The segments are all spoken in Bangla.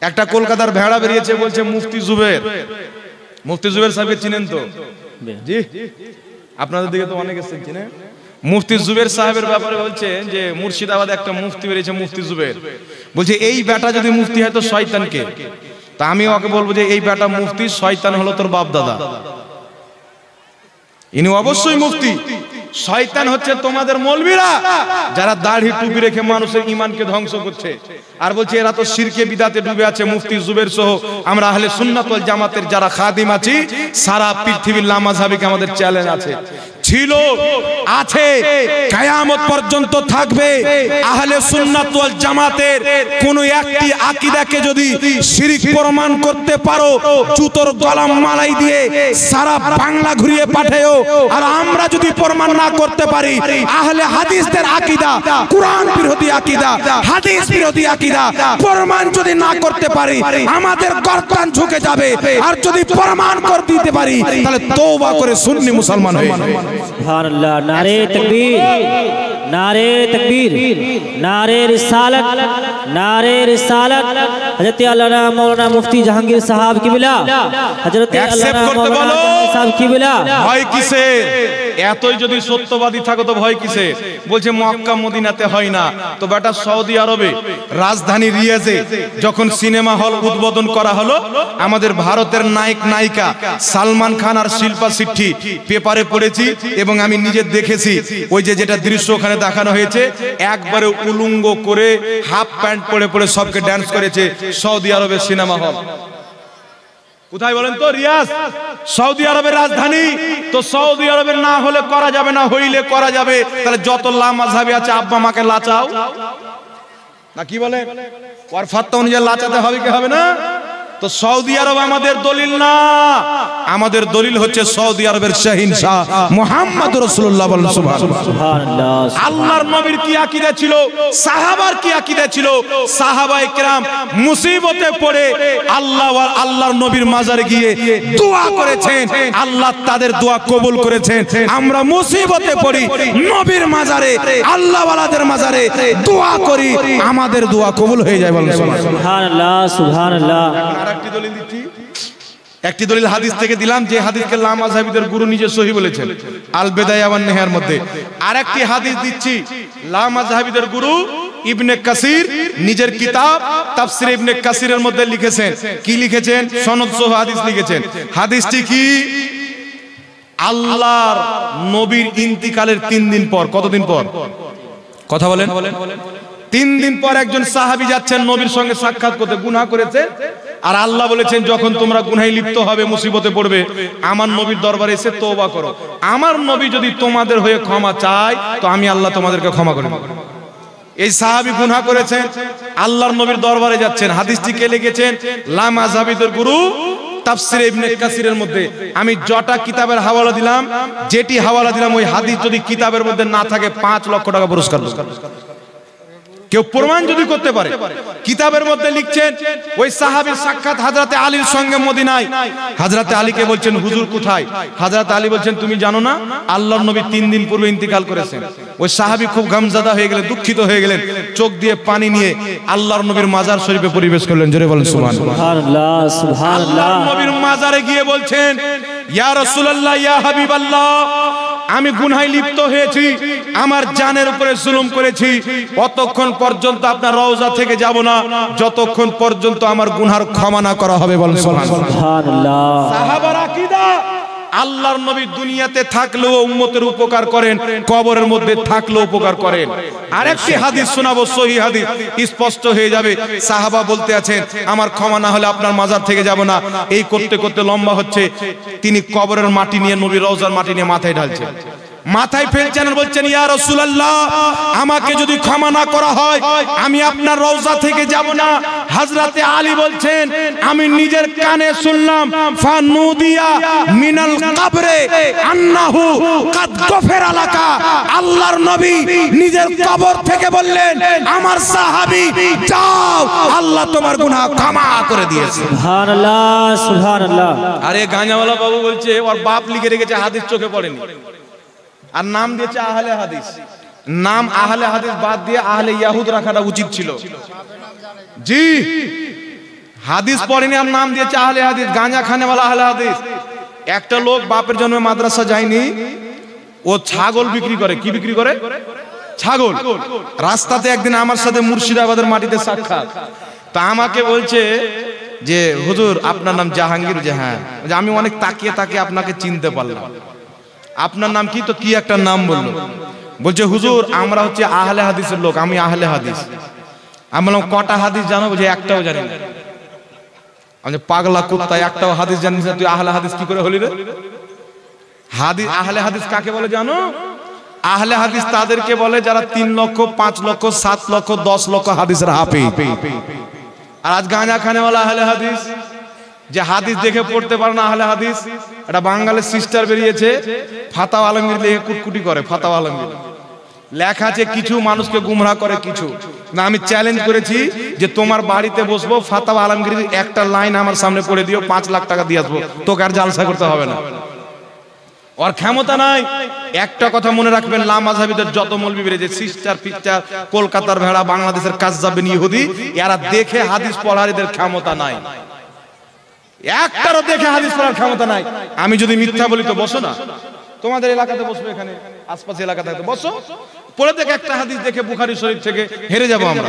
একটা কলকাতার ভেড়া বেরিয়েছে, বলছে মুফতি জুবের। মুফতি জুবের সাহেবকে চিনেন তো? জি, আপনাদের দিকে তো অনেকে চিনেন। মুফতি জুবের সাহেবের ব্যাপারে বলছে যে মুর্শিদাবাদে একটা মুফতি বেরিয়েছে, মুফতি জুবের। বলছে এই বেটা যদি মুফতি হয় তো শয়তানকে। তা আমি ওকে বলবো যে এই বেটা মুফতি, শয়তান হলো তোর বাপ দাদা। ইনি অবশ্যই মুফতি, শয়তান হচ্ছে তোমাদের মৌলবীরা, যারা দাড়ি টুপি রেখে মানুষের ঈমানকে ধ্বংস করছে। আর বলছে এরা তো শিরকে বিদাতে ডুবে আছে। মুফতি জুবের সহ আমরা আহলে সুন্নাত ওয়াল জামাতের যারা খাদিম আছি, সারা পৃথিবীর লামাযহাবিকে আমাদের চ্যালেঞ্জ আছে, ছিল, আছে, কিয়ামত পর্যন্ত থাকবে। আহলে সুন্নাত ওয়াল জামাতের কোন একটি আকীদাকে যদি শিরক প্রমাণ করতে পারো, জুতোর গলা মালাই দিয়ে সারা বাংলা ঘুরিয়ে পাঠাও। আর আমরা যদি প্রমাণ না করতে পারি, আহলে হাদিসদের আকীদা কুরআন বিরোধী আকীদা, হাদিস বিরোধী আকীদা, প্রমাণ যদি না করতে পারি আমাদের গর্দান ঝুঁকে যাবে। আর যদি প্রমাণ করে দিতে পারি তাহলে তওবা করে সুন্নি মুসলমান হয়ে যাবে। সুবহানাল্লাহ। নারে তাকবীর, নারে তাকবীর, নারে রিসালাত, নারে রিসালাত। হযরত আল্লামা মাওলানা মুফতি জাহাঙ্গীর সাহেব কিবলা, হযরত আল্লামা মাওলানা সাহেব কিবলা। ভয় কিসে? এতই যদি সত্যবাদী থাকো তো ভয় কিসে? বলছে মক্কা মদিনাতে হয় না তো বেটা সৌদি আরবে রাজধানী রিয়াজে যখন সিনেমা হল উদ্বোধন করা হলো, আমাদের ভারতের নায়ক নায়িকা সালমান খান আর শিল্পা শেট্টি পেপারে পড়েছি এবং আমি নিজে দেখেছি। ওই যে যেটা দৃশ্য ওখানে দেখানো হয়েছে, একবারে উলঙ্গ করে হাফ প্যান্ট পরে পরে সবকে ডান্স করেছে সৌদি আরবের সিনেমা হল। কোথায় বলেন তো? রিয়াজ, সৌদি আরবের রাজধানী। তো সৌদি আরবের না হলে করা যাবে না, হইলে করা যাবে। তাহলে যত লামাযহাবি আছে আব্বা মাকে লাচাও না, কি বলে ওর ফতোয়া অনুযায়ী লাচাতে হবে কি হবে না? তো সৌদি আরব আমাদের দলিল না, আমাদের দলিল হচ্ছে সৌদি আরবের শাহিনশাহ মুহাম্মদ রাসূলুল্লাহ সুবহানাল্লাহ। আল্লাহর নবীর কি আকীদা ছিল, সাহাবার কি আকীদা ছিল? সাহাবায়ে কেরাম মুসিবতে পড়ে আল্লাহর নবীর মাজারে গিয়ে দোয়া করেছেন, আল্লাহ তাদের দোয়া কবুল করেছেন। আমরা মুসিবতে পড়ি নবীর মাজারে, আল্লাহ ওয়ালাদের মাজারে দোয়া করি, আমাদের দোয়া কবুল হয়ে যায়। বলেন সুবহানাল্লাহ, সুবহানাল্লাহ। আরেকটি দলিল দিচ্ছি, একটি দলিল হাদিস থেকে দিলাম যে হাদিসকে লামাযহাবিদের গুরু নিজে সহি বলেছেন আল বিদায়া ওয়ান নিহায়ার মধ্যে। আরেকটি হাদিস দিচ্ছি লামাযহাবিদের গুরু ইবনে কাসির নিজের কিতাব তাফসীর ইবনে কাসিরের মধ্যে লিখেছেন। কি লিখেছেন? সনদ সহ হাদিস লিখেছেন। হাদিসটি কি? আল্লাহর নবীর ইন্তিকালের 3 দিন পর, কতদিন পর কথা বলেন? 3 দিন পর একজন সাহাবী যাচ্ছেন নবীর সঙ্গে সাক্ষাৎ করতে, গুনাহ করেছে। আর আল্লাহ বলেছেন যখন তোমরা গুনাহে লিপ্ত হবে, মুসিবতে পড়বে, আমার নবীর দরবারে এসে তওবা করো। আমার নবী যদি তোমাদের হয়ে ক্ষমা চায় তো আমি আল্লাহ তোমাদেরকে ক্ষমা করে দেব। এই সাহাবী গুনাহ করেছেন, আল্লাহর নবীর দরবারে যাচ্ছেন। হাদিসটি কে লিখেছেন? লামাযহাবিদের গুরু তাফসীর ইবনে কাসিরের মধ্যে। আমি যটা কিতাবের হাওয়ালা দিলাম, যেটি হাওয়ালা দিলাম ওই হাদিস যদি কিতাবের মধ্যে না থাকে 5 লক্ষ টাকা পুরস্কার দেব। কেউ প্রমাণ যদি করতে পারে। কিতাবের মধ্যে লিখছেন ওই সাহাবীর সাক্ষাৎ হযরতে আলীর সঙ্গে মদিনায়। হযরতে আলীকে বলছেন হুজুর কোথায়? হযরতে আলী বলছেন তুমি জানো না আল্লাহর নবী 3 দিন পূর্বে ইন্তিকাল করেছেন। ওই সাহাবী খুব গমজাদা হয়ে গেলেন, দুঃখিত হয়ে গেলেন, চোখ দিয়ে পানি নিয়ে আল্লাহর নবীর মাজার শরীফে পরিবেশ করলেন। জোরে বলেন সুবহানাল্লাহ, সুবহানাল্লাহ। আল্লাহর নবীর মাজারে গিয়ে বলছেন ইয়া রাসূলুল্লাহ, ইয়া হাবিবাল্লাহ, আমি গুনাহে লিপ্ত হয়েছি, আমার জানের উপরে জুলুম করেছি, অতক্ষণ পর্যন্ত আপনার রওজা থেকে যাব না যতক্ষণ পর্যন্ত আমার গুনার ক্ষমা না করা হবে। বলেন সুবহানাল্লাহ। সাহাবার আকীদা আল্লাহর নবী দুনিয়াতে থাকলেও উম্মতের উপকার করেন, কবরের মধ্যে থাকলেও উপকার করেন। আরেকটি হাদিস শোনাবো, সহিহ হাদিস, স্পষ্ট হয়ে যাবে। সাহাবা বলতে আছেন আমার ক্ষমা না হলে আপনার মাজার থেকে যাব না। এই করতে করতে লম্বা হচ্ছে, তিনি কবরের মাটি নিয়ে নবীর রওজার মাটি নিয়ে মাথায় ঢালছেন, মাথায় ফেলছেন আর বলছেন ইয়া রাসূলুল্লাহ, আমাকে যদি ক্ষমা না করা হয় আমি আপনার রওজা থেকে যাব না। হযরতে আলী বলছেন আমি নিজের কানে শুনলাম ফানুদিয়া মিনাল কবরে আন্নাহু কাদ গফিরা লাকা। আল্লাহর নবী নিজের কবর থেকে বললেন আমার সাহাবী যাও, আল্লাহ তোমার গুনাহ ক্ষমা করে দিয়েছে। সুবহানাল্লাহ, সুবহানাল্লাহ। আরে গাঁজাওয়ালা বাবু বলছে ওর বাপ লিখে রেখেছে হাদিস চোখে পড়েনি, আর নাম দিয়েছে আহলে হাদিস। নাম আহলে হাদিস বাদ দিয়ে আহলে ইয়াহুদ রাখাটা উচিত ছিল। জি, হাদিস পড়েনি আর নাম দিয়েছে আহলে হাদিস, গাঁজা খানেওয়ালা আহলে হাদিস। একটা লোক বাপের জন্মে মাদ্রাসা যায়নি, ও ছাগল বিক্রি করে। কি বিক্রি করে? ছাগল। রাস্তাতে একদিন আমার সাথে মুর্শিদাবাদের মাটিতে সাক্ষাৎ, তা আমাকে বলছে যে হুজুর আপনার নাম জাহাঙ্গীর? যে হ্যাঁ। আমি অনেক তাকিয়ে তাকিয়ে আপনাকে চিনতে পারলাম। আপনার নাম কি? তো কি একটা নাম বললো। বলছে হুজুর আমরা হচ্ছে আহলে হাদিসের লোক, আমি আহলে হাদিস। আমি বললাম কটা হাদিস জানো? যে একটাও জানি না। আমি পাগলা কুত্তা, একটাও হাদিস জানিস না, তুই আহলে হাদিস কি করে হলি রে? হাদিস, আহলে হাদিস কাকে বলে জানো? আহলে হাদিস তাদেরকে বলে যারা 3 লক্ষ 5 লক্ষ 7 লক্ষ 10 লক্ষ হাদিসের হাফেজ। আর আজ গাঁজা খানেওয়ালা আহলে হাদিস, যে হাদিস দেখে পড়তে পারে না আহলে হাদিস। এটা বাঙালির সিস্টার বেরিয়েছে, ফাতাওয়া আলমগীর লিখে কুটকুটি করে। ফাতাওয়া আলমগীর লেখা আছে, কিছু মানুষকে গুমরাহ করে কিছু না। আমি চ্যালেঞ্জ করেছি যে তোমার বাড়িতে বসবো, ফাতাওয়া আলমগীর একটা লাইন আমার সামনে পড়ে দিও, 5 লাখ টাকা দিয়ে আসবো, তোকে আর জালসা করতে হবে না। ওর ক্ষমতা নাই। একটা কথা মনে রাখবেন, লামাযহাবিদের যত মৌলবি বেরিয়েছে, সিস্টার ফিস্টার, কলকাতার ভেড়া, বাংলাদেশের কাজ্জাবিন ইহুদি, এরা দেখে হাদিস পড়ার এদের ক্ষমতা নাই। একটারও দেখে হাদিস পড়ার ক্ষমতা নাই। আমি যদি মিথ্যা বলি তো বসো না, তোমাদের এলাকাতে বসবে, এখানে আশপাশে এলাকাতে বসো, পড়ে দেখে একটা হাদিস দেখে বুখারী শরীফ থেকে হেরে যাবো আমরা,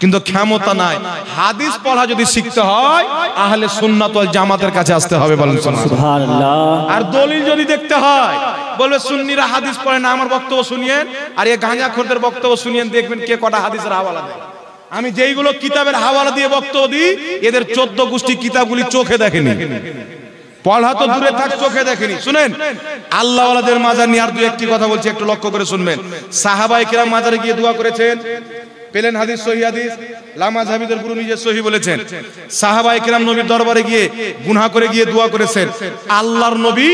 কিন্তু ক্ষমতা নাই। হাদিস পড়া যদি শিখতে হয় আহলে সুন্নাত ওয়াল জামাতের কাছে আসতে হবে, বলেন সুবহানাল্লাহ। আর দলিল যদি দেখতে হয়, বলবে সুন্নিরা হাদিস পড়ে না, আমার বক্তব্য শুনিয়েন, আর এই গাঁজাখোরদের বক্তব্য শুনিয়েন, দেখবেন কে কটা হাদিসের হাওয়ালা দেয়। আমি যেইগুলো কিতাবের হাওয়ালা দিয়ে বক্তব্য দিই, এদের 14 গোষ্ঠী কিতাবগুলি চোখে দেখেনি, পড়া তো দূরে থাক, চোখে দেখেনি। শুনেন, আল্লাহওয়ালাদের মাজার নিয়ে আর দুই একটি কথা বলছি, একটু লক্ষ্য করে শুনবেন। সাহাবায়ে কেরাম মাজারে গিয়ে দোয়া করেছেন, পেলেন হাদিস, সহিহ হাদিস, লামাযহাবিদের গুরু নিজে সহিহ বলেছেন। সাহাবায়ে কেরাম নবীর দরবারে গিয়ে গুনাহ করে গিয়ে দোয়া করেছেন, আল্লাহর নবী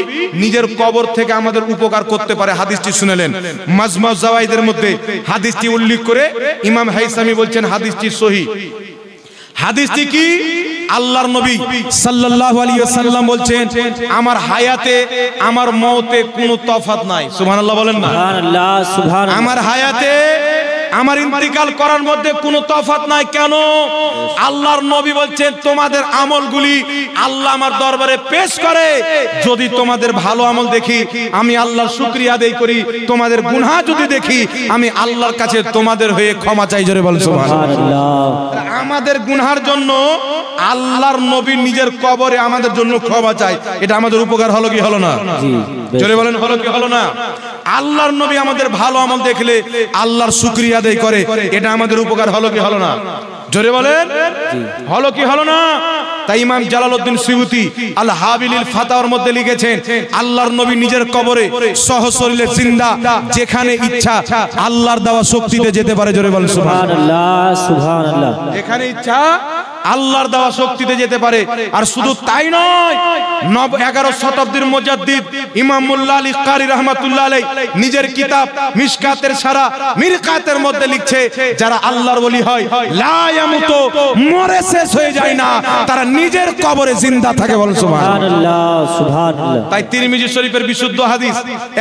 নিজের কবর থেকে আমাদের উপকার করতে পারে। হাদিসটি শুনেলেন। মাজমা জাওয়াইদের মধ্যে হাদিসটি উল্লেখ করে ইমাম হাইসামি বলছেন হাদিসটি সহিহ। হাদিসটি কি? আল্লাহর নবী সাল্লাল্লাহু আলাইহি ওয়াসাল্লাম বলছেন, আমার হায়াতে আমার মওতে কোনো তফাৎ নাই। সুবহানাল্লাহ বলেন না? সুবহানাল্লাহ, সুবহানাল্লাহ। আমার হায়াতে আমার ইন্তিকাল করার মধ্যে কোনো তফাৎ নাই। কেন? আল্লাহর নবী বলছেন, তোমাদের আমলগুলি আল্লাহ আমার দরবারে পেশ করে, যদি তোমাদের ভালো আমল দেখি আমি আল্লাহর শুকরিয়া আদায় করি, তোমাদের গুনাহ যদি দেখি আমি আল্লাহর কাছে তোমাদের হয়ে ক্ষমা চাই। জোরে বলেন সুবহানাল্লাহ। আমাদের গুনাহের জন্য আল্লাহর নবী নিজের কবরে আমাদের জন্য ক্ষমা চাই, এটা আমাদের উপকার হলো কি হলো না? জোরে বলেন, হলো কি হলো না? আল্লাহর নবী আমাদের ভালো আমল দেখলে আল্লাহর শুকরিয়া আদায় করে, এটা আমাদের উপকার হলো কি হলো না? জোরে বলেন, হলো কি হলো না? তাই ইমাম জালালউদ্দিন সুয়ুতি আল হাবিলিল ফাতাওয়ার মধ্যে লিখেছেন, আল্লাহর নবী নিজের কবরে সহশরীরে জিন্দা, যেখানে ইচ্ছা আল্লাহর দেওয়া শক্তিতে যেতে পারে। জোরে বলেন সুবহানাল্লাহ, সুবহানাল্লাহ। যেখানে ইচ্ছা আল্লাহর দেওয়া শক্তিতে যেতে পারে। আর শুধু তাই নয়, 11 শতাব্দীর মুজাদ্দিদ ইমাম মোল্লা আলী কারি রাহমাতুল্লাহ আলাইহি নিজের কিতাব মিশকাতের সারা মিরকাতের মধ্যে লিখছে, যারা আল্লাহর ওলি হয় লা ইয়ামুতু, মরে শেষ হয়ে যায় না, তারা নিজের কবরে জিন্দা থাকে। বলেন সুবহানাল্লাহ, সুবহানাল্লাহ। তাই তিরমিজি শরীফের বিশুদ্ধ হাদিস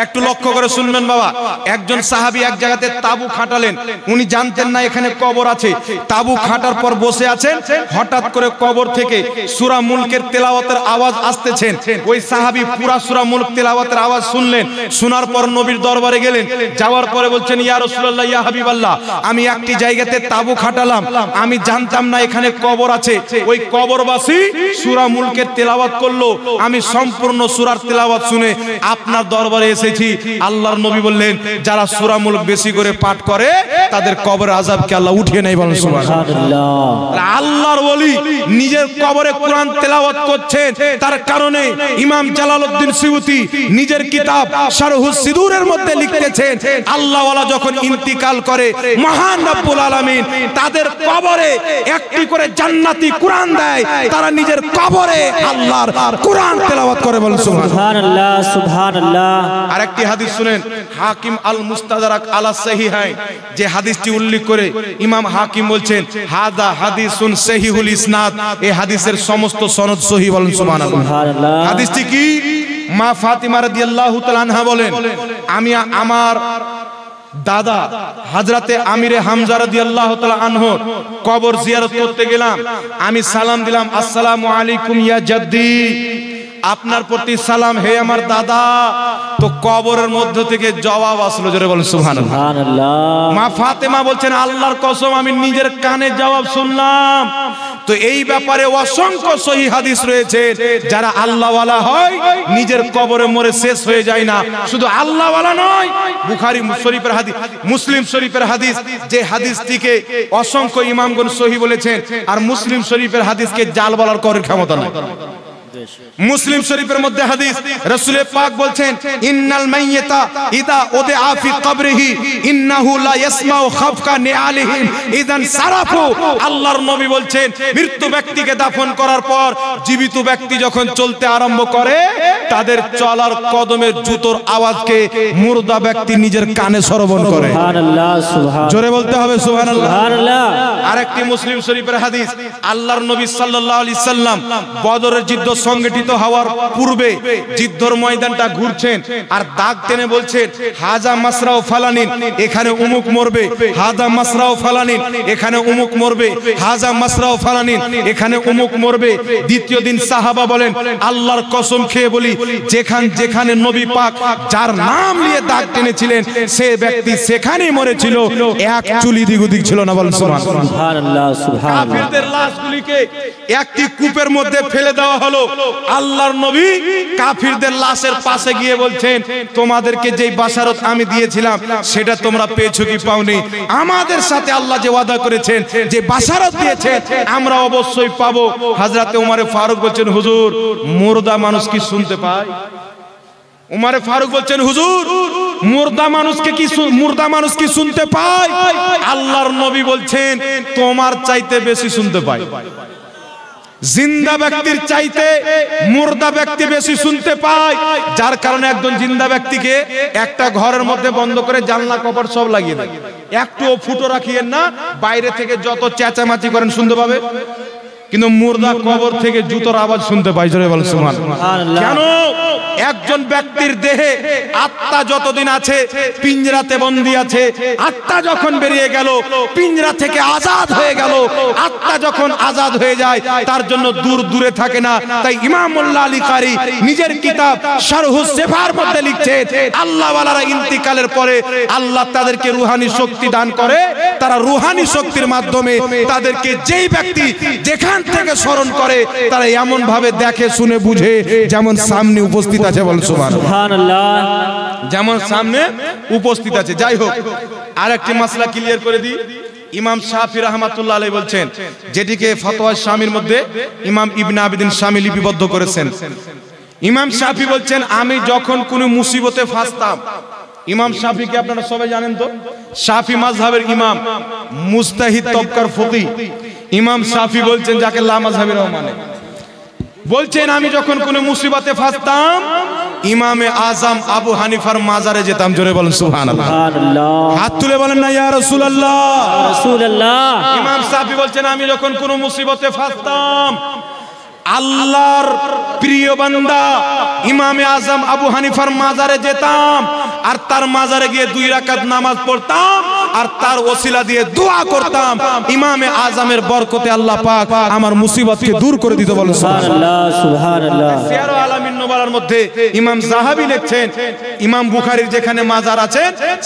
একটু লক্ষ্য করে শুনবেন বাবা। একজন সাহাবী এক জায়গাতে তাবু খাটালেন, উনি জানতেন না এখানে কবর আছে। তাবু খাটার পর বসে আছেন, হঠাৎ করে কবর থেকে সূরা মুলকের তেলাওয়াতের আওয়াজ আসতেছেন। ওই সাহাবী পুরা সূরা মুলক তেলাওয়াতের আওয়াজ শুনলেন, শোনার পর নবীর দরবারে গেলেন, যাওয়ার পরে বলছেন, ইয়া রাসূলুল্লাহ, ইয়া হাবিবাল্লাহ, আমি একটি জায়গাতে তাবু খাটালাম, আমি জানতাম না এখানে কবর আছে। ওই কবরবাসী সূরা মুলকের তেলাওয়াত করলো, আমি সম্পূর্ণ সূরার তেলাওয়াত শুনে আপনার দরবারে এসেছি। আল্লাহর নবী বললেন, যারা সূরা মুলক বেশি করে পাঠ করে তাদের কবরের আযাবকে আল্লাহ উঠিয়ে নেয়। বলেন সুবহানাল্লাহ। আল্লাহর ওলি নিজের কবরে কোরআন তেলাওয়াত করছেন, তার কারণে ইমাম জালালউদ্দিন সুয়ুতি নিজের কিতাব শারহুস সিদুরের মধ্যে লিখতেছেন, আল্লাহ ওয়ালা যখন ইন্তিকাল করে মহান রব্বুল আলামিন তাদের কবরে একটি করে জান্নাতি কোরআন দেয়, তারা নিজের কবরে আল্লাহর কোরআন তেলাওয়াত করে। বলেন সুবহানাল্লাহ, সুবহানাল্লাহ। আরেকটি হাদিস শুনেন, হাকিম আল মুস্তাদরাক আলা সহিহাইন, যে হাদিসটি উল্লেখ করে ইমাম হাকিম বলছেন, হাদা হাদিসুন সহিহুল ইসনাদ, এই হাদিসের সমস্ত সনদ সহিহ। বলেন সুবহানাল্লাহ। হাদিসটি কি? মা ফাতিমা রাদিয়াল্লাহু তাআলা আনহা বলেন, আমি আমার দাদা হযরতে আমিরে হামজা রাদিয়াল্লাহু তাআলা আনহু কবর জিয়ারত করতে গেলাম। আমি সালাম দিলাম, আসসালামু আলাইকুম ইয়া জাদ্দি, আপনার প্রতি সালাম হে আমার দাদা। তো কবরের মধ্য থেকে জবাব আসলো, জোরে বলেন সুবহানাল্লাহ। মা ফাতেমা বলছেন আল্লাহর কসম আমি নিজের কানে জবাব শুনলাম। তো এই ব্যাপারে অসংখ্য সহিহ হাদিস রয়েছে, যারা আল্লাহওয়ালা হয় নিজের কবরে মরে শেষ হয়ে যায় না। শুধু আল্লাহওয়ালা নয়, বুখারী শরীফের হাদিস, মুসলিম শরীফের হাদিস, যে হাদিসটিকে অসংখ্য ইমামগণ সহিহ বলেছেন, আর মুসলিম শরীফের হাদিসকে জাল বলার করার ক্ষমতা নেই। মুসলিম শরীফের মধ্যে হাদিস, রাসূল পাক বলছেন ইন্নাল মাইয়িতা ইদা উদিআ ফি কবরিহি ইন্নাহু লা ইয়াসমাউ খাফকা নিআলিহিম ইদান সারাফু। আল্লাহর নবী বলছেন মৃত ব্যক্তিকে দাফন করার পর জীবিত ব্যক্তি যখন চলতে আরম্ভ করে, তাদের চলার কদমের জুতোর আওয়াজকে মুর্দা ব্যক্তি নিজের কানে শ্রবণ করে। সুবহানাল্লাহ, সুবহানাল্লাহ, জোরে বলতে হবে সুবহানাল্লাহ, সুবহানাল্লাহ। আরেকটি মুসলিম শরীফের হাদিস, আল্লাহর নবী সাল্লাল্লাহু আলাইহি সাল্লাম বদরের যুদ্ধ সংগঠিত হওয়ার পূর্বে যুদ্ধের ময়দানটা ঘুরছেন আর দাগ টেনে বলছেন হাজা মাসরাও ফালানিন, এখানে উমুক মরবে, হাজা মাসরাও ফালানিন, এখানে উমুক মরবে, হাজা মাসরাও ফালানিন, এখানে উমুক মরবে। দ্বিতীয় দিন সাহাবা বলেন আল্লাহর কসম খেয়ে বলি, যেখানে নবী পাক যার নাম নিয়ে দাগ টেনেছিলেন সে ব্যক্তি সেখানেই মরেছিল, এক চুলি দিক ওদিক ছিল না। বলেন সুবহানাল্লাহ, সুবহানাল্লাহ। কাফিরদের লাশগুলিকে একটি কূপের মধ্যে ফেলে দেওয়া হলো। আল্লাহর নবী কাফিরদের লাশের পাশে গিয়ে বলছেন তোমাদেরকে যেই বাশারত আমি দিয়েছিলাম সেটা তোমরা পেয়েছো কি পাওনি? আমাদের সাথে আল্লাহ যে ওয়াদা করেছেন, যে বাশারত দিয়েছেন, আমরা অবশ্যই পাবো। হযরতে ওমর ফারুক বলছেন হুজুর মুর্দা মানুষ কি শুনতে পায়? উমর ফারুক বলছেন হুজুর মুর্দা মানুষ কি শুনতে পায়? আল্লাহর নবী বলছেন তোমার চাইতে বেশি শুনতে পায়। জিন্দা ব্যক্তির চাইতে মুর্দা ব্যক্তি বেশি শুনতে পায়, যার কারণে একজন জিন্দা ব্যক্তিকে একটা ঘরের মধ্যে বন্ধ করে জানলা কপাট সব লাগিয়ে দেয়, একটুও ফুটো রাখিয়েন না, বাইরে থেকে যত চেঁচামেচি করেন শুনতে পাবে। কিন্তু মুর্দা কবর থেকে জুতোর আওয়াজ শুনতে পাই, জোরে বলেন সুবহানাল্লাহ। কেন? একজন ব্যক্তির দেহে আত্মা যতদিন আছে পিঞ্জরাতে বন্দী আছে, আত্মা যখন বেরিয়ে গেল পিঞ্জরা থেকে আজাদ হয়ে গেল, আত্মা যখন আজাদ হয়ে যায় তার জন্য দূরে থাকে না। তাই ইমাম মোল্লা আলী কারি নিজের কিতাব শারহুস সিফার মধ্যে লিখছেন আল্লাহ ওয়ালারা ইন্তিকালের পরে আল্লাহ তাদেরকে রূহানি শক্তি দান করে, তারা রূহানি শক্তির মাধ্যমে তাদেরকে যেই ব্যক্তি যেখান থেকে স্মরণ করে তারা এমন ভাবে দেখে শুনে বুঝে যেমন সামনে উপস্থিত আছে। বল সুবহানাল্লাহ, যেমন সামনে উপস্থিত আছে। যাই হোক, আরেকটি মাসলা ক্লিয়ার করে দিই। ইমাম শাফি রাহমাতুল্লাহ আলাইহি বলছেন, যেটিকে ফতোয়া শামির মধ্যে ইমাম ইবনে আবিদিন শামি লিপিবদ্ধ করেছেন। ইমাম শাফি বলছেন আমি যখন কোনো মুসিবতে ফাঁসতাম, ইমাম শাফিকে আপনারা সবাই জানেন তো, শাফি মাযহাবের ইমাম, মুজতাহিদ তবকার ফকিহ ইমাম শাফি বলছেন, যাকে লা মাযহাবিরাও মানে, বলছেন আমি যখন কোনো মুসিবতে ফাঁসতাম ইমামে আজম আবু হানিফার মাজারে যেতাম। জোরে বলেন সুবহানাল্লাহ, হাত তুলে বলেন না ইয়া রাসূলুল্লাহ, রাসূলুল্লাহ। ইমাম শাফি বলছেন আমি যখন কোনো মুসিবতে ফাঁসতাম আল্লাহর প্রিয় বান্দা ইমামে আজম আবু হানিফার মাজারে যেতাম, আর তার মাজারে গিয়ে 2 রাকাত নামাজ পড়তাম, আর তার ওসিলা দিয়ে দোয়া করতাম। ইমামে আজমের বরকতে আল্লাহ পাক আমার মুসিবতকে দূর করে দিতে। বলেন সুবহানাল্লাহ, সুবহানাল্লাহ। সিয়ার আলামিন নুবালার মধ্যে ইমাম যাহাবী লিখছেন ইমাম বুখারীর যেখানে মাজার আছে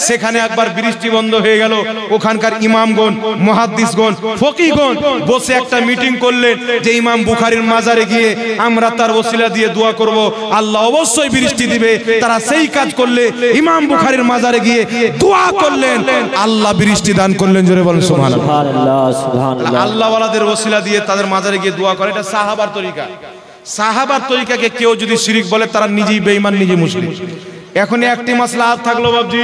সেখানে একবার বৃষ্টি বন্ধ হয়ে গেল, ওখানকার ইমামগণ, মুহাদ্দিসগণ, ফকিহগণ বসে একটা মিটিং করলেন যে ইমাম বুখারীর মাজারে গিয়ে আমরা তার ওসিলা দিয়ে দোয়া করব, আল্লাহ অবশ্যই বৃষ্টি দিবে। তারা সেই কাজ করলে ইমাম বুখারীর মাজারে গিয়ে দোয়া করলেন, আল্লাহ বৃষ্টি দান করলেন। জোরে বলেন সুবহানাল্লাহ, সুবহানাল্লাহ। আল্লাহ ওয়ালাদের ওসিলা দিয়ে তাদের মাজারে গিয়ে দোয়া করে, এটা সাহাবার তরিকা। সাহাবার তরিকাকে কেউ যদি শিরিক বলে তারা নিজেই বেঈমান, নিজে মুশরিক। এখন একটি মাসলা আর থাকলো বাবজি।